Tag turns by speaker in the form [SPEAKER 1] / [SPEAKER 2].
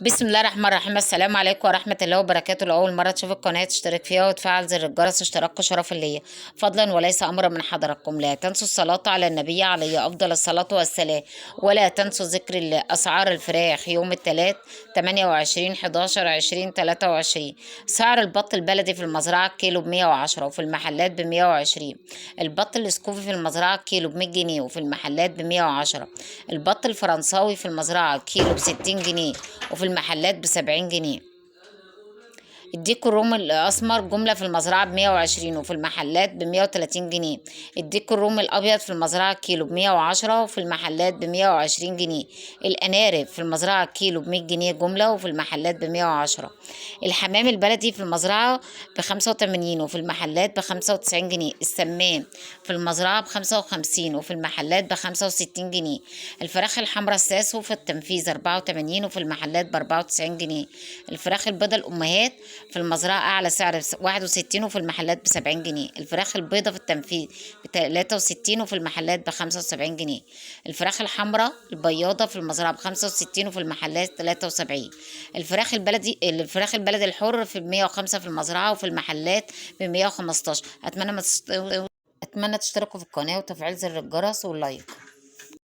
[SPEAKER 1] بسم الله الرحمن الرحيم. السلام عليكم ورحمة الله وبركاته. لأول مرة تشوف القناة تشترك فيها وتفعل زر الجرس، اشتراك شرف ليا فضلا وليس أمرا من حضراتكم. لا تنسوا الصلاة على النبي عليه أفضل الصلاة والسلام، ولا تنسوا ذكر الله. أسعار الفراخ يوم الثلاث 28/11/2023. سعر البط البلدي في المزرعة كيلو ب110 وفي المحلات ب120. البط الاسكوفي في المزرعة كيلو ب100 جنيه وفي المحلات ب110. البط الفرنساوي في المزرعة كيلو ب60 جنيه وفي المحلات ب70 جنيه. الديك الرومي الأسمر جملة في المزرعة ب120 وفي المحلات ب130 جنيه. الديك الرومي الأبيض في المزرعة كيلو ب110 وفي المحلات ب120 جنيه. الأنارب في المزرعة كيلو ب100 جنيه جملة وفي المحلات ب110. الحمام البلدي في المزرعة ب85 وفي المحلات ب95 جنيه. السمان في المزرعة ب55 وفي المحلات ب65 جنيه. الفراخ الحمراء الساسو في التنفيذ 84 وفي المحلات ب94 جنيه. الفراخ البيضة الأمهات في المزرعة أعلى سعر 61 وفي المحلات ب70 جنيه. الفراخ البيضة في التنفيذ ب63 وفي المحلات ب75 جنيه. الفراخ الحمراء البياضة في المزرعة ب65 وفي المحلات 73. الفراخ البلدي الحر في 105 في المزرعة وفي المحلات ب115. أتمنى تشتركوا في القناة وتفعيل زر الجرس واللايك.